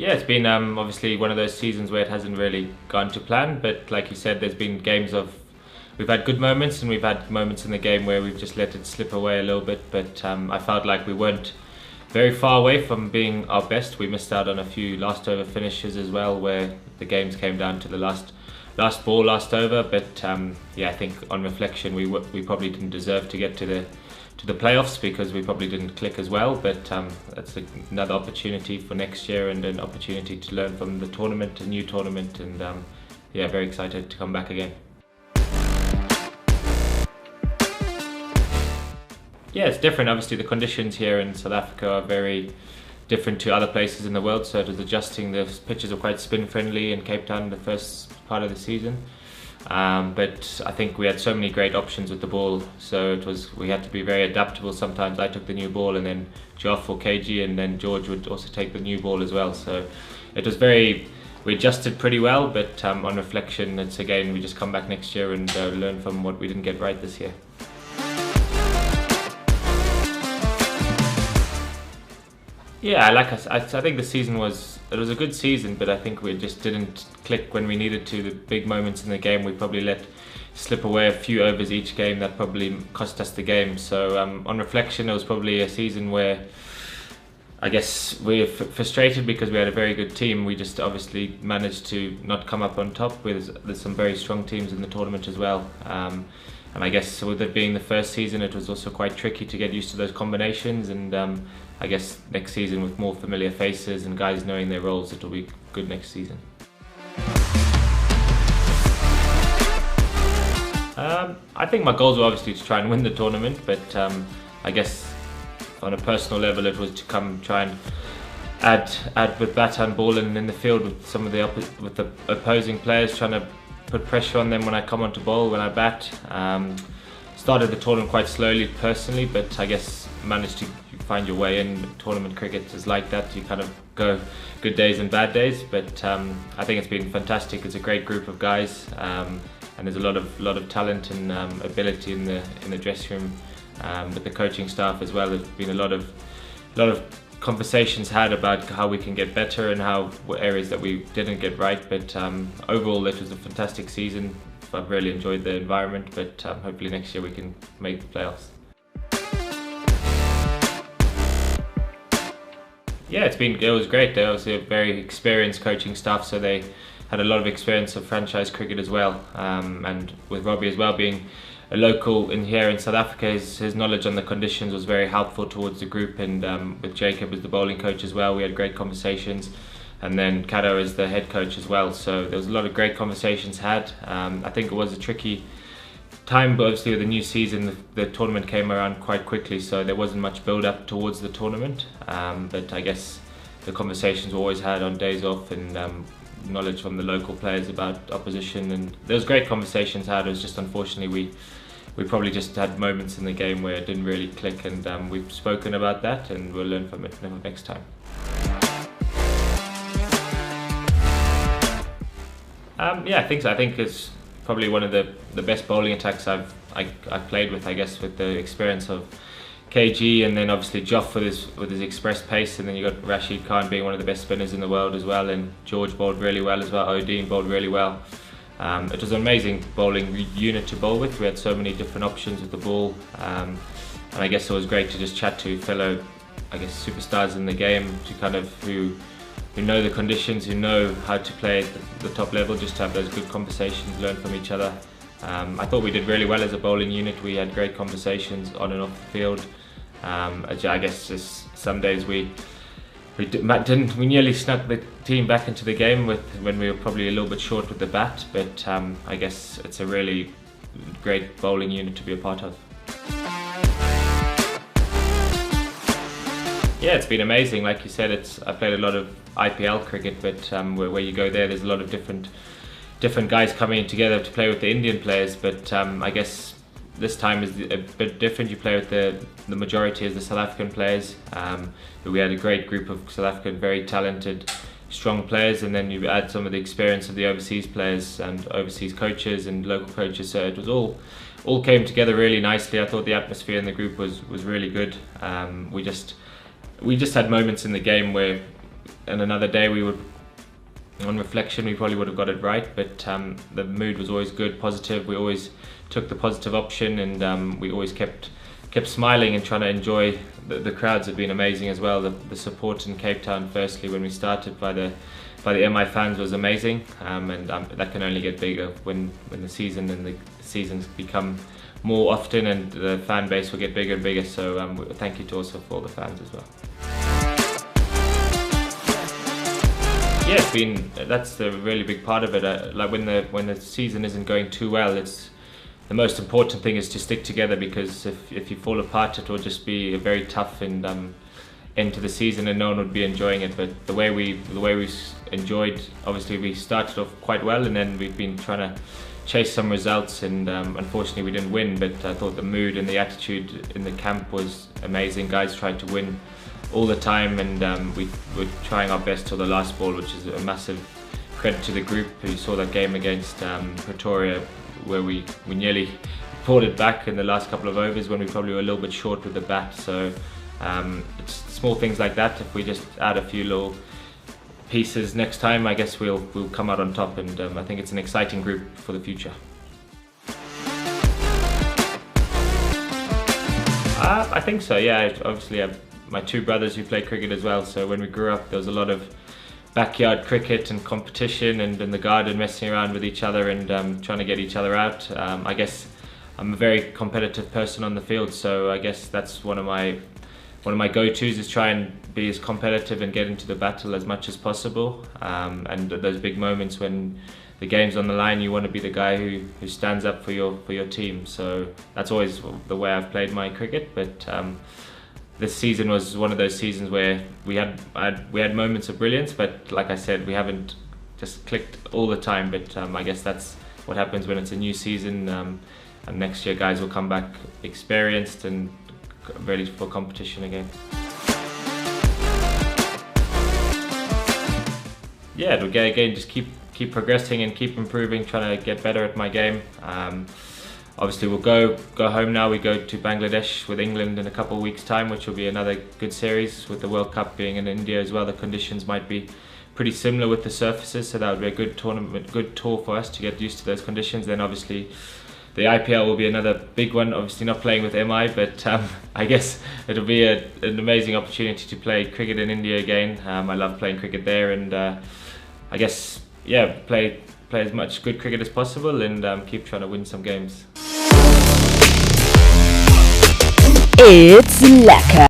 Yeah, it's been obviously one of those seasons where it hasn't really gone to plan, but like you said, there's been games of we've had good moments and we've had moments in the game where we've just let it slip away a little bit, but I felt like we weren't very far away from being our best. We missed out on a few last over finishes as well, where the games came down to the last ball, last over. But yeah, I think on reflection, we probably didn't deserve to get to the playoffs because we probably didn't click as well. But that's another opportunity for next year and an opportunity to learn from the tournament, a new tournament, and yeah, very excited to come back again. Yeah, it's different. Obviously, the conditions here in South Africa are very different to other places in the world, so it was adjusting. The pitches are quite spin friendly in Cape Town the first part of the season, but I think we had so many great options with the ball, so we had to be very adaptable. Sometimes I took the new ball and then Joff or KG, and then George would also take the new ball as well, so it was we adjusted pretty well, but on reflection, it's again, we just come back next year and learn from what we didn't get right this year. Yeah, I think the season was a good season, but I think we just didn't click when we needed to. The big moments in the game, we probably let slip away a few overs each game that probably cost us the game. So on reflection, it was probably a season where I guess we're frustrated because we had a very good team. We just obviously managed to not come up on top. There's some very strong teams in the tournament as well. And I guess with it being the first season, it was also quite tricky to get used to those combinations. And I guess next season with more familiar faces and guys knowing their roles, it'll be good next season. I think my goals were obviously to try and win the tournament, but I guess on a personal level it was to come try and add with bat and ball and in the field with some of the opposing players, trying to put pressure on them when I come onto bowl, when I bat. Started the tournament quite slowly personally, but I guess managed to find your way in. Tournament cricket is like that, you kind of go good days and bad days, but I think it's been fantastic. It's a great group of guys, and there's a lot of talent and ability in the dressing room, with the coaching staff as well. There's been a lot of conversations had about how we can get better and what areas that we didn't get right, but overall it was a fantastic season. I've really enjoyed the environment, but hopefully next year we can make the playoffs. Yeah, it was great. They was a very experienced coaching staff, so they had a lot of experience of franchise cricket as well, and with Robbie as well being a local in here in South Africa, his knowledge on the conditions was very helpful towards the group, and with Jacob as the bowling coach as well, we had great conversations, and then Kato as the head coach as well, so there was a lot of great conversations had. I think it was a tricky time, but obviously with the new season, the tournament came around quite quickly, so there wasn't much build up towards the tournament, but I guess the conversations were always had on days off, and knowledge from the local players about opposition, and there was great conversations had. It was just unfortunately we probably just had moments in the game where it didn't really click, and we've spoken about that and we'll learn from it next time. Yeah, I think so. I think it's probably one of the best bowling attacks I've played with, I guess, with the experience of KG, and then obviously Joff with his express pace, and then you got Rashid Khan being one of the best spinners in the world as well, and George bowled really well as well. Odin bowled really well. It was an amazing bowling unit to bowl with. We had so many different options with the ball, and I guess it was great to just chat to fellow, I guess, superstars in the game, to kind of who know the conditions, who know how to play at the top level, just to have those good conversations, learn from each other. I thought we did really well as a bowling unit. We had great conversations on and off the field. I guess just some days we nearly snuck the team back into the game when we were probably a little bit short with the bat, but I guess it's a really great bowling unit to be a part of. Yeah, it's been amazing. Like you said, I played a lot of IPL cricket, but where you go there's a lot of different guys coming in together to play with the Indian players, but I guess this time is a bit different. You play with the majority as the South African players. We had a great group of South African, very talented, strong players, and then you add some of the experience of the overseas players and overseas coaches and local coaches, so it was all came together really nicely. I thought the atmosphere in the group was really good. We just had moments in the game where in another day we would, on reflection, we probably would have got it right, but the mood was always good, positive. We always took the positive option, and we always kept smiling and trying to enjoy. The crowds have been amazing as well. The support in Cape Town, firstly, when we started by the MI fans, was amazing, and that can only get bigger when the season and the seasons become more often, and the fan base will get bigger and bigger. So thank you to also for all the fans as well. Yeah, that's the really big part of it. Like when the season isn't going too well, it's the most important thing is to stick together, because if you fall apart, it will just be a very tough and end to the season, and no one would be enjoying it. But the way we enjoyed, obviously we started off quite well, and then we've been trying to chase some results, and unfortunately we didn't win. But I thought the mood and the attitude in the camp was amazing. Guys tried to win all the time, and we were trying our best till the last ball, which is a massive credit to the group. You saw that game against Pretoria, where we nearly pulled it back in the last couple of overs when we probably were a little bit short with the bat. So it's small things like that. If we just add a few little pieces next time, I guess we'll come out on top, and I think it's an exciting group for the future. I think so, yeah. Obviously I have my two brothers who play cricket as well, so when we grew up there was a lot of backyard cricket and competition, and in the garden messing around with each other and trying to get each other out. I guess I'm a very competitive person on the field, so I guess that's one of my go-tos, is try and be as competitive and get into the battle as much as possible. And those big moments when the game's on the line, you want to be the guy who stands up for your team. So that's always the way I've played my cricket. But this season was one of those seasons where we had moments of brilliance, but like I said, we haven't just clicked all the time. But I guess that's what happens when it's a new season, and next year guys will come back experienced and ready for competition again. Yeah, again, just keep progressing and keep improving, trying to get better at my game. Obviously we'll go home now. We go to Bangladesh with England in a couple of weeks' time, which will be another good series. With the World Cup being in India as well, the conditions might be pretty similar with the surfaces, so that would be a good tournament, good tour for us to get used to those conditions. Then obviously the IPL will be another big one. Obviously not playing with MI, but I guess it'll be an amazing opportunity to play cricket in India again. I love playing cricket there, and I guess, yeah, play as much good cricket as possible, and keep trying to win some games. It's lekker.